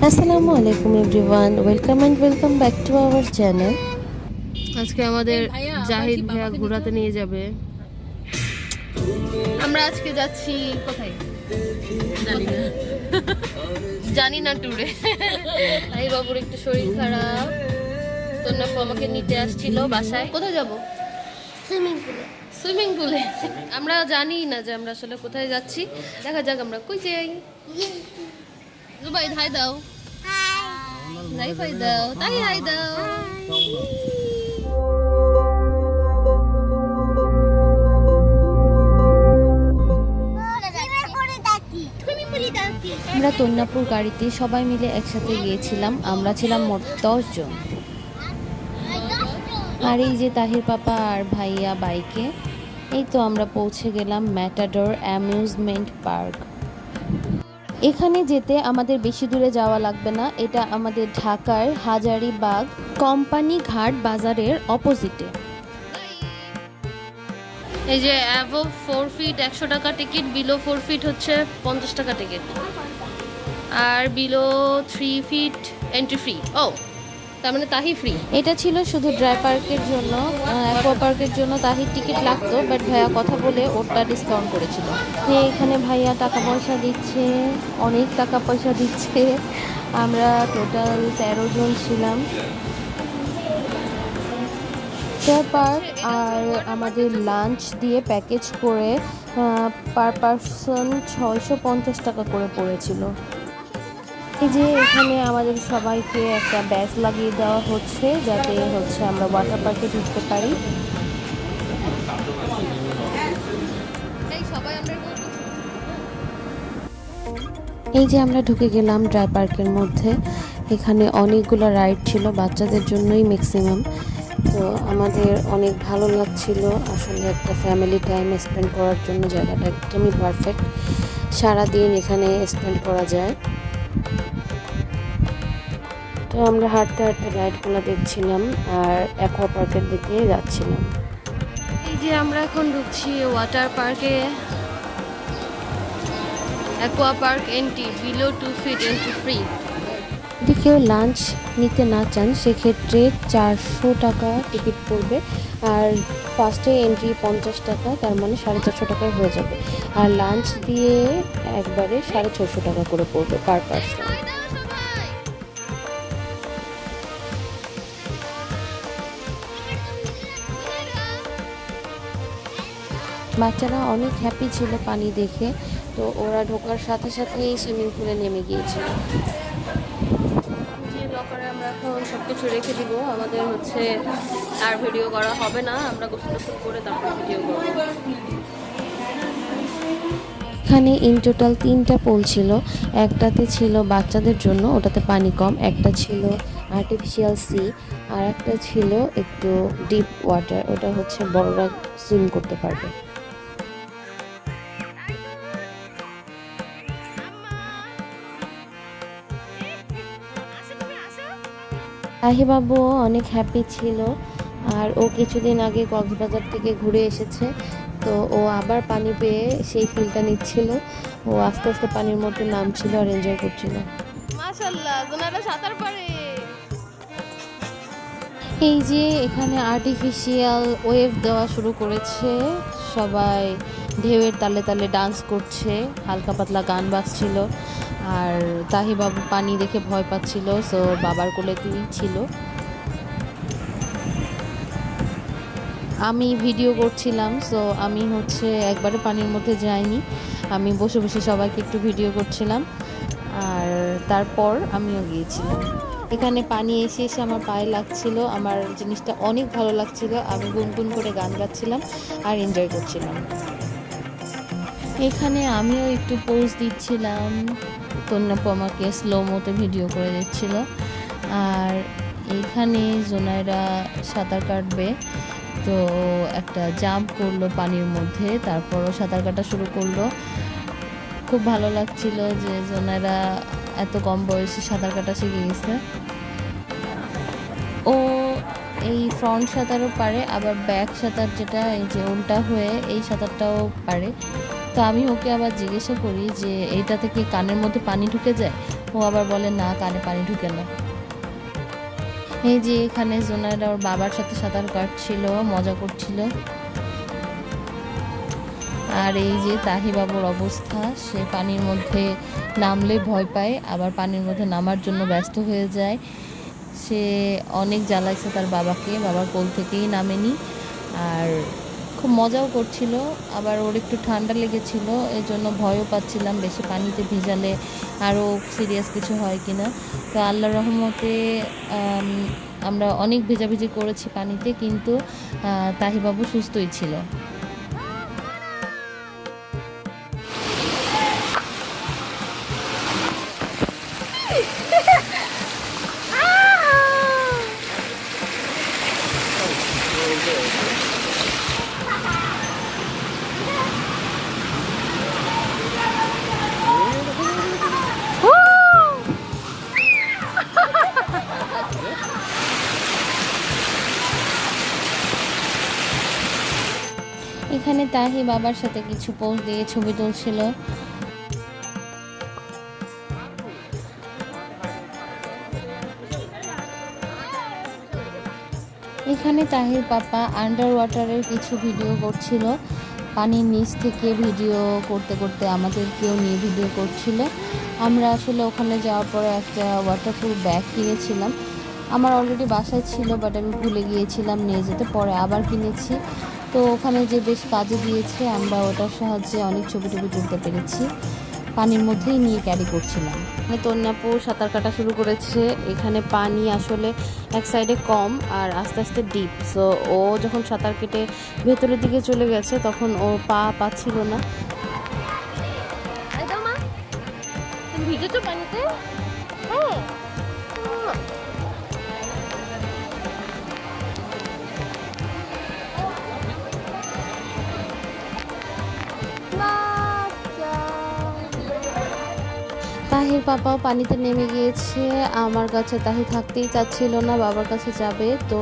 আসসালামু আলাইকুম everyone, welcome back to our channel. আজকে আমাদের জাহিদ ভাইয়া ঘোরাতে নিয়ে যাবে। আমরা আজকে যাচ্ছি কোথায় জানি না ট্যুরে। এই বাবুর একটু শরীর খারাপ, তন্নাপু আমাকে নিতে আসছিল বাসায়। কোথায় যাব? সুইমিং পুলে। আমরা জানি না যে আমরা আসলে কোথায় যাচ্ছি। দেখা যাক আমরা কই যাই। জুবাইদ হাই দাও, হাই ফাই দাও, তাই হাই দাও। আমরা তন্নাপুর গাড়িতে সবাই মিলে একসাথে গিয়েছিলাম। আমরা ছিলাম মোট 10 জন। আর এই যে তাহির পাপা আর ভাইয়া বাইকে। এই তো আমরা পৌঁছে গেলাম ম্যাটাডোর অ্যামিউজমেন্ট পার্ক। এখানে যেতে আমাদের বেশি দূরে যাওয়া লাগবে না। এটা আমাদের ঢাকার হাজারীবাগ কোম্পানি ঘাট বাজারের অপোজিটে। এই যে অ্যাবভ 4 ফিট 100 টাকা টিকিট, বিলো 4 ফিট হচ্ছে 50 টাকা টিকিট, আর বিলো 3 ফিট এন্ট্রি ফ্রি। ও, তার মানে তাহি ফ্রি। এটা ছিল শুধু ড্রাই পার্কের জন্য। অ্যাকোয়া পার্কের জন্য তাহির টিকিট লাগতো, বাট ভাইয়া কথা বলে ওটা ডিসকাউন্ট করেছিল। এখানে ভাইয়া টাকা পয়সা দিচ্ছে, অনেক টাকা পয়সা দিচ্ছে। আমরা টোটাল 13 জন ছিলাম। পার্ক আর আমাদের লাঞ্চ দিয়ে প্যাকেজ করে পার পারসন 650 টাকা করে পড়েছিল। এই যে এখানে আমাদের সবাইকে একটা ব্যাচ লাগিয়ে দেওয়া হচ্ছে, যাতে হচ্ছে আমরা ওয়াটার পার্কে ঢুকতে পারি। এই যে আমরা ঢুকে গেলাম ড্রাই পার্কের মধ্যে। এখানে অনেকগুলো রাইড ছিল, বাচ্চাদের জন্যই ম্যাক্সিমাম। তো আমাদের অনেক ভালো লাগছিল। আসলে একটা ফ্যামিলি টাইম স্পেন্ড করার জন্য জায়গাটা একদমই পারফেক্ট। সারাদিন এখানে স্পেন্ড করা যায়। তো আমরা হাঁটতে হাঁটতে রাইডগুলো দেখছিলাম আর অ্যাকোয়া পার্কের দিকে যাচ্ছিলাম। এই যে আমরা এখন ঢুকছি ওয়াটার পার্কে। Aqua park entry below 2 feet entry free. যদি কেউ লাঞ্চ নিতে না চান সেক্ষেত্রে 400 টাকা টিকিট পড়বে, আর ফার্স্টে এন্ট্রি 50 টাকা, তার মানে 450 টাকায় হয়ে যাবে। আর লাঞ্চ দিয়ে একবারে 650 টাকা করে পড়বে পার পার্সন। বাচ্চারা অনেক হ্যাপি ছিল পানি দেখে, তো ওরা ঢোকার সাথে সাথেই সুইমিং পুলে নেমে গিয়েছিল। যে লকারে আমরা এখন সব কিছু রেখে দিব, আমাদের হচ্ছে আর ভিডিও করা হবে না। আমরা গোসল করে তারপর ভিডিও করব। এখানে ইন টোটাল 3টা পুল ছিল। একটাতে ছিল বাচ্চাদের জন্য, ওটাতে পানি কম। একটা ছিল আর্টিফিশিয়াল সি, আর একটা ছিল একটু ডিপ ওয়াটার, ওটা হচ্ছে বড়রা সুইম করতে পারবে। আহিবাবুও অনেক হ্যাপি ছিল, আর ও কিছুদিন আগে কক্সবাজার থেকে ঘুরে এসেছে। তো ও আবার পানি পেয়ে সেই ফিলটা নিচ্ছিল। ও আস্তে আস্তে পানির মধ্যে নামছিল আর এনজয় করছিল। মাশাআল্লাহ, গুনারা সাঁতার পারে। এই যে এখানে আর্টিফিশিয়াল ওয়েভ দেওয়া শুরু করেছে, সবাই ঢেউয়ের তালে তালে ডান্স করছে, হালকা পাতলা গান বাজছিল। আর তাহিবাবু পানি দেখে ভয় পাচ্ছিল, সো বাবার কোলেতেই ছিল। আমি ভিডিও করছিলাম, সো আমি হচ্ছে একবারে পানির মধ্যে যাইনি। আমি বসে বসে সবাইকে একটু ভিডিও করছিলাম, আর তারপর আমিও গিয়েছিলাম। এখানে পানি এসে এসে আমার পায়ে লাগছিল, আমার জিনিসটা অনেক ভালো লাগছিল। আমি গুনগুন করে গান গাচ্ছিলাম আর এনজয় করছিলাম। এখানে আমিও একটু পোজ দিচ্ছিলাম, তন্নাপু আমাকে স্লো মোতে ভিডিও করে দিচ্ছিল। আর এইখানে জোনাইরা সাঁতার কাটবে, তো একটা জাম্প করলো পানির মধ্যে, তারপরও সাঁতার কাটা শুরু করলো। খুব ভালো লাগছিল যে জোনাইরা এত কম বয়সে সাঁতার কাটা শিখে গেছে। ও এই ফ্রন্ট সাঁতারও পারে, আবার ব্যাক সাঁতার যেটা এই যে উল্টা হয়ে এই সাঁতারটাও পারে। তো আমি ওকে আবার জিজ্ঞাসা করি যে এইটা থেকে কানের মধ্যে পানি ঢুকে যায়। ও ও আবার বলে না, কানে পানি ঢুকে না। এই যে এখানে জোনাইরা ওর বাবার সাথে সাঁতার কাটছিল, মজা করছিল। আর এই যে তাহি বাবুর অবস্থা, সে পানির মধ্যে নামলে ভয় পায়, আবার পানির মধ্যে নামার জন্য ব্যস্ত হয়ে যায়। সে অনেক জ্বালাইছে তার বাবাকে, বাবার কোল থেকেই নামেনি। আর খুব মজাও করছিল। আবার ওর একটু ঠান্ডা লেগেছিল, এই জন্য ভয়ও পাচ্ছিলাম বেশি পানিতে ভিজালে আরও সিরিয়াস কিছু হয় কি না। তো আল্লাহর রহমতে আমরা অনেক ভেজাভেজি করেছি পানিতে, কিন্তু তাহিবাবু সুস্থই ছিল। এখানে তাহি বাবার সাথে কিছু পোজ দিয়ে ছবি তুলছিল। এখানে তাহির পাপা আন্ডার ওয়াটারের কিছু ভিডিও করছিল, পানির নিচ থেকে ভিডিও করতে করতে আমাদেরকেও নিয়ে ভিডিও করছিল। আমরা আসলে ওখানে যাওয়ার পরে একটা ওয়াটারপ্রুফ ব্যাগ কিনেছিলাম। আমার অলরেডি বাসায় ছিল, বাট আমি ভুলে গিয়েছিলাম নিয়ে যেতে, পরে আবার কিনেছি। তো ওখানে যে বেশ কাজে দিয়েছে, আমরা ওটার সাহায্যে অনেক ছবি টবি তুলতে পেরেছি। পানির মধ্যেই নিয়ে ক্যারি করছিলাম। তন্যাপু সাঁতার কাটা শুরু করেছে। এখানে পানি আসলে এক সাইডে কম আর আস্তে আস্তে ডিপ, সো ও যখন সাঁতার কেটে ভেতরের দিকে চলে গেছে তখন ও পা পাচ্ছিল না। ভিজেছো পানিতে? হ্যাঁ। তাহির পাপাও পানিতে নেমে গিয়েছে। আমার কাছে তাহি থাকতেই চাচ্ছিল না, বাবার কাছে যাবে। তো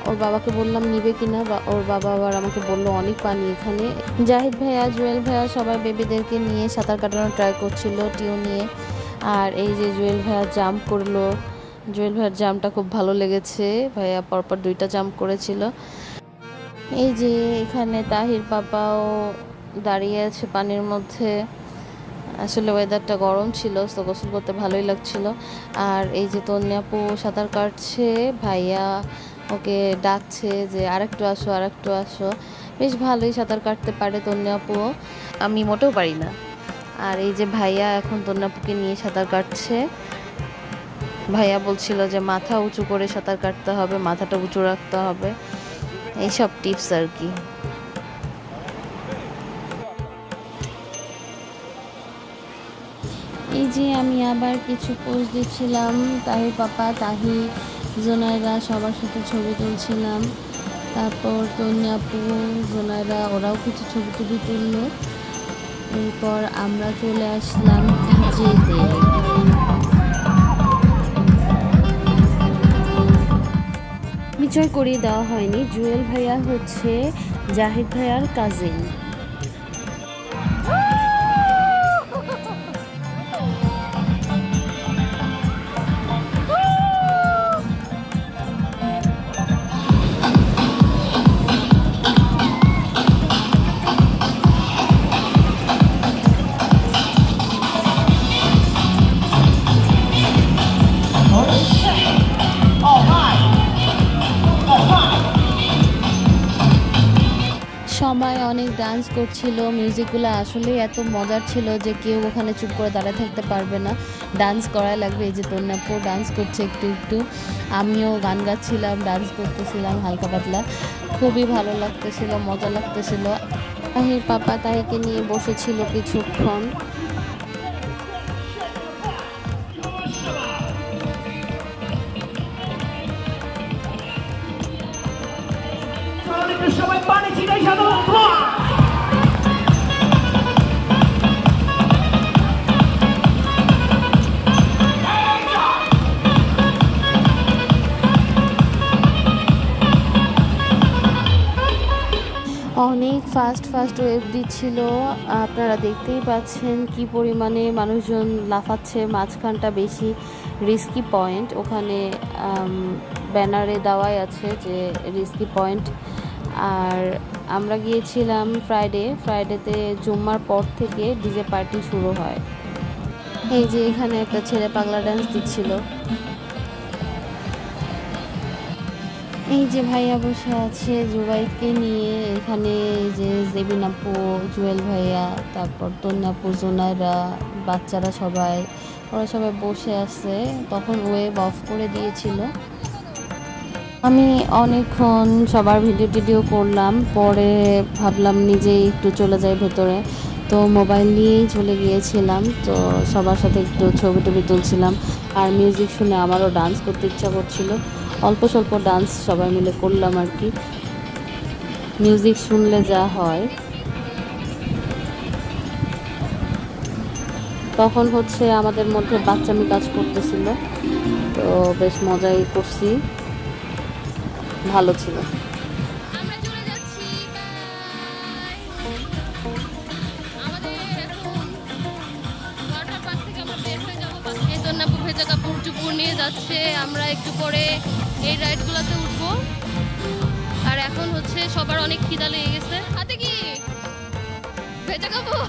ওর বাবাকে বললাম নিবে কিনা, ওর বাবা আবার আমাকে বললো অনেক পানি এখানে। জাহিদ ভাইয়া, জুয়েল ভাইয়া সবাই বেবিদেরকে নিয়ে সাঁতার কাটানোর ট্রাই করছিল টিউ নিয়ে। আর এই যে জুয়েল ভাইয়া জাম্প করলো, জুয়েল ভাইয়ার জাম্পটা খুব ভালো লেগেছে, ভাইয়া পরপর 2টা জাম্প করেছিল। এই যে এখানে তাহির পাপাও দাঁড়িয়ে আছে পানির মধ্যে। আসলে ওয়েদারটা গরম ছিল, তো গোসল করতে ভালোই লাগছিল। আর এই যে তন্যাপু সাঁতার কাটছে, ভাইয়া ওকে ডাকছে যে আরেকটু আসো, আরেকটু আসো। বেশ ভালোই সাঁতার কাটতে পারে তন্যাপুও, আমি মোটেও পারি না। আর এই যে ভাইয়া এখন তন্যাপুকে নিয়ে সাঁতার কাটছে। ভাইয়া বলছিল যে মাথা উঁচু করে সাঁতার কাটতে হবে, মাথাটা উঁচু রাখতে হবে, এইসব টিপস আর কি। এই যে আমি আবার কিছু পোস্ট দিচ্ছিলাম, তাহির পাপা, তাহি, জোনাইরা সবার সাথে ছবি তুলছিলাম। তারপর তন্যাপু, জোনাইরা ওরাও কিছু ছবি টবি তুললো। এরপর আমরা চলে আসলাম পিজেতে। পরিচয় করিয়ে দেওয়া হয়নি, জুয়েল ভাইয়া হচ্ছে জাহিদ ভাইয়ার কাজিন। সবাই অনেক ডান্স করছিল, মিউজিকগুলো আসলে এত মজার ছিল যে কেউ ওখানে চুপ করে দাঁড়িয়ে থাকতে পারবে না, ডান্স করাই লাগবে। এই যে তন্যাপু ডান্স করছে একটু একটু, আমিও গান গাচ্ছিলাম, ডান্স করতেছিলাম হালকা পাতলা, খুবই ভালো লাগতেছিল, মজা লাগতেছিল। তাহির পাপা তাহিকে নিয়ে বসেছিল কিছুক্ষণ। অনেক ফার্স্ট ওয়েভ দিচ্ছিল, আপনারা দেখতেই পাচ্ছেন কি পরিমাণে মানুষজন লাফাচ্ছে। মাঝখানটা বেশি রিস্কি পয়েন্ট, ওখানে ব্যানারে দেওয়াই আছে যে রিস্কি পয়েন্ট। আর আমরা গিয়েছিলাম ফ্রাইডেতে, জুম্মার পর থেকে ডিজে পার্টি শুরু হয়। এই যে এখানে একটা ছেলে পাগলা ডান্স দিচ্ছিল। এই যে ভাইয়া বসে আছে জুবাইদকে নিয়ে, এখানে যে জেবিন আপু, জুয়েল ভাইয়া, তারপর তন্নাপু, জোনাইরা, বাচ্চারা ওরা সবাই বসে আছে। তখন ওয়েভ অফ করে দিয়েছিল। আমি অনেকক্ষণ সবার ভিডিও করলাম, পরে ভাবলাম নিজেই একটু চলে যাই ভেতরে, তো মোবাইল নিয়েই চলে গিয়েছিলাম। তো সবার সাথে একটু ছবি টবি তুলছিলাম, আর মিউজিক শুনে আমারও ডান্স করতে ইচ্ছা করছিল। অল্প স্বল্প ডান্স সবাই মিলে করলাম আর কি, মিউজিক শুনলে যা হয়। তখন হচ্ছে আমাদের মধ্যে বাচ্চামি কাজ করতেছিল, তো বেশ মজাই করছি, ভালো ছিল। আমরা চলে যাচ্ছি, আমাদের এখন ওয়াটার পার্ক থেকে আমরা বের হয়ে যাবো। এই তন্নাপু ভেজা কাপড় চুপড় নিয়ে যাচ্ছে, আমরা একটু পরে এই রাইডগুলোতে উঠবো। আর এখন হচ্ছে সবার অনেক খিদা লেগে গেছে। হাতে কি ভেজা কাপড়?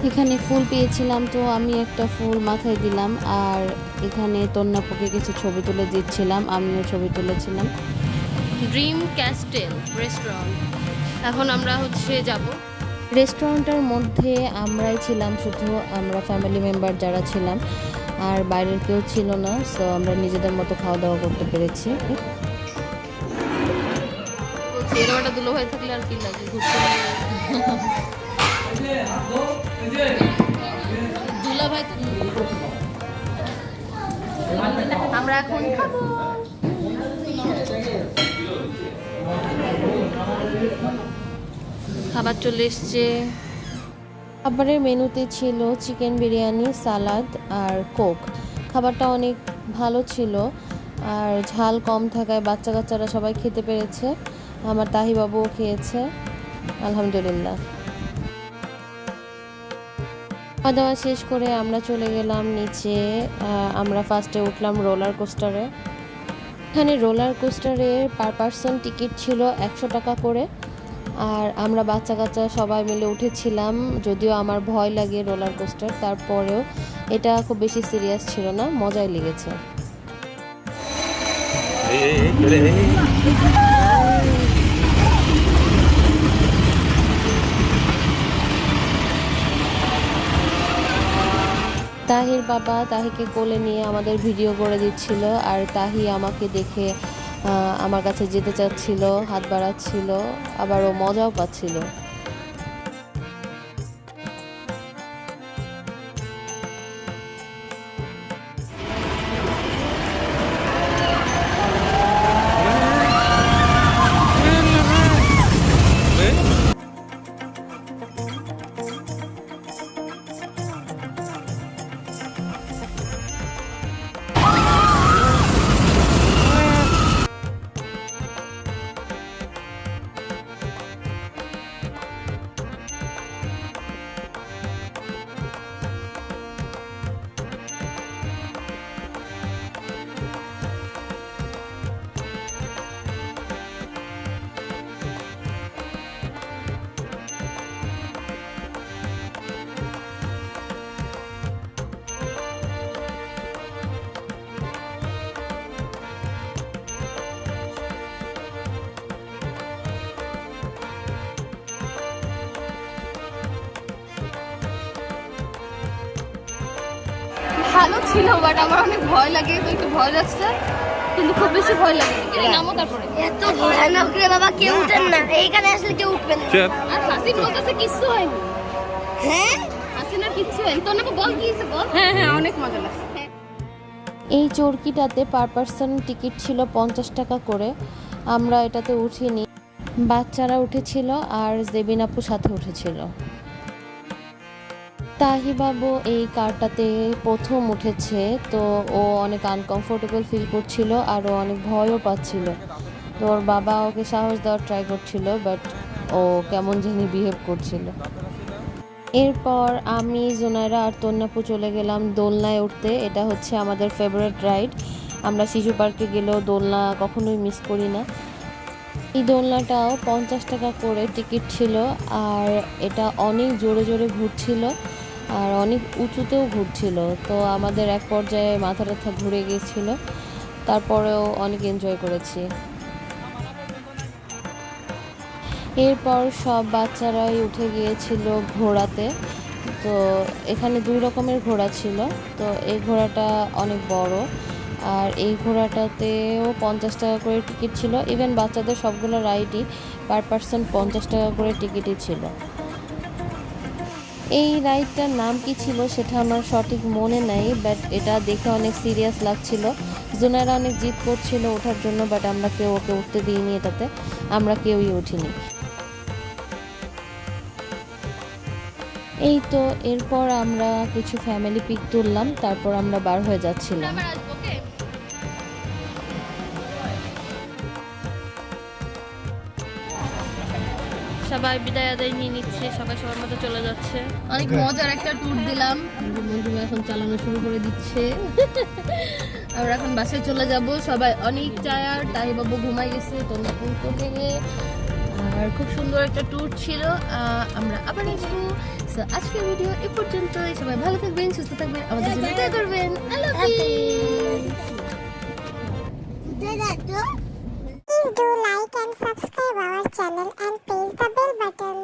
এখানে ফুল পেয়েছিলাম, তো আমি একটা ফুল মাথায় দিলাম, আর এখানে তন্নাপুকে কিছু ছবি তুলে দিচ্ছিলাম, আমিও ছবি তুলেছিলাম। ড্রিম ক্যাস্টেল রেস্টুরেন্ট, এখন আমরা হচ্ছে যাব। রেস্টুরেন্টের মধ্যে আমরাই ছিলাম, শুধু আমরা ফ্যামিলি মেম্বার যারা ছিলাম, আর বাইরের কেউ ছিল না। সো আমরা নিজেদের মতো খাওয়া দাওয়া করতে পেরেছি। এরকম একটা দুলো হয়ে থাকলে আর কি লাগে, ঘুরতে দুলা ভাই। আমরা এখন খাবো। খাবার চলে এসছে। খাবারের মেনুতে ছিল চিকেন বিরিয়ানি, সালাদ আর কোক। খাবারটা অনেক ভালো ছিল, আর ঝাল কম থাকায় বাচ্চা কাচ্চারা সবাই খেতে পেরেছে। আমার তাহিবাবুও খেয়েছে, আলহামদুলিল্লাহ। খাওয়া দাওয়া শেষ করে আমরা চলে গেলাম নিচে। আমরা ফার্স্টে উঠলাম রোলার কোস্টারে। এখানে রোলার কোস্টারের পার পার্সন টিকিট ছিল 100 টাকা করে, আর আমরা বাচ্চা কাচ্চা সবাই মিলে উঠেছিলাম। যদিও আমার ভয় লাগে রোলার কোস্টার, তারপরেও এটা খুব বেশি সিরিয়াস ছিল না, মজাই লেগেছে। তাহির বাবা তাহিকে কোলে নিয়ে আমাদের ভিডিও করে দিচ্ছিল, আর তাহি আমাকে দেখে আমার কাছে যেতে চাচ্ছিল, হাত বাড়াচ্ছিল, আবার ও মজাও পাচ্ছিল। ভালো ছিল, বাট আমার অনেক ভয় লাগে, তো একটু ভয় লাগছে, কিন্তু খুব বেশি ভয় লাগে। নামো তারপরে। এত ভয়ানক রে বাবা, কেউ উঠেন না, এইখানে আসলে কেউ উঠবে না। আর হাসিন বলতেছে কিচ্ছু হয়নি। হ্যাঁ হাসিনার কিচ্ছু হয়নি। তোর নাকি বল কি হয়েছে বল। হ্যাঁ হ্যাঁ, অনেক মজা লাগছে। এই চরকিটাতে পার পার্সন টিকিট ছিল 50 টাকা করে। আমরা এটাতে উঠিনি, বাচ্চারা উঠেছিল আর জেবিন আপু সাথে উঠেছিল। তাহি বাবু এই কারটাতে প্রথম উঠেছে, তো ও অনেক আনকমফোর্টেবল ফিল করছিল আর ও অনেক ভয়ও পাচ্ছিল। তো ওর বাবা ওকে সাহস দেওয়ার ট্রাই করছিল, বাট ও কেমন জানি বিহেভ করছিল। এরপর আমি, জোনাইরা আর তন্নাপু চলে গেলাম দোলনায় উঠতে। এটা হচ্ছে আমাদের ফেভারিট রাইড। আমরা শিশু পার্কে গেলেও দোলনা কখনোই মিস করি না। এই দোলনাটাও 50 টাকা করে টিকিট ছিল, আর এটা অনেক জোরে জোরে ঘুরছিল আর অনেক উঁচুতেও ঘুরছিল। তো আমাদের এক পর্যায়ে মাথা টাথা ঘুরে গিয়েছিল, তারপরেও অনেক এনজয় করেছি। এরপর সব বাচ্চারাই উঠে গিয়েছিল ঘোড়াতে। তো এখানে 2 রকমের ঘোড়া ছিল। তো এই ঘোড়াটা অনেক বড়, আর এই ঘোড়াটাতেও 50 টাকা করে টিকিট ছিল। ইভেন বাচ্চাদের সবগুলো রাইডই পার পার্সন 50 টাকা করে টিকিটই ছিল। এই রাইডটার নাম কি ছিল সেটা আমার সঠিক মনে নাই, বাট এটা দেখে অনেক সিরিয়াস লাগছিল। জোনাইরা অনেক জিদ করছিল ওঠার জন্য, বাট আমরা কেউ ওকে উঠতে দিইনি এটাতে, আমরা কেউই উঠিনি। এই তো এরপর আমরা কিছু ফ্যামিলি পিক তুললাম, তারপর আমরা বার হয়ে যাচ্ছিলাম। সবাই বিদায় আদায় নিয়ে নিচ্ছে, সবাই সবার মতো চলে যাচ্ছে। অনেক মজার একটা ট্যুর দিলাম। মঞ্জু এখন চালানো শুরু করে দিচ্ছে। আমরা এখন বাসায় চলে যাব। সবাই অনেক টায়ার্ড, তাই বাবু ঘুমাই গেছে, তন্নাপু থেকে। আর খুব সুন্দর একটা ট্যুর ছিল। আমরা আবার আসবো। So, আজকের ভিডিও এ পর্যন্তই। সবাই ভালো থাকবেন, সুস্থ থাকবেন, আমাদের জন্য দোয়া করবেন। আল্লাহ হাফেজ। Please do like and subscribe our channel and press the bell button.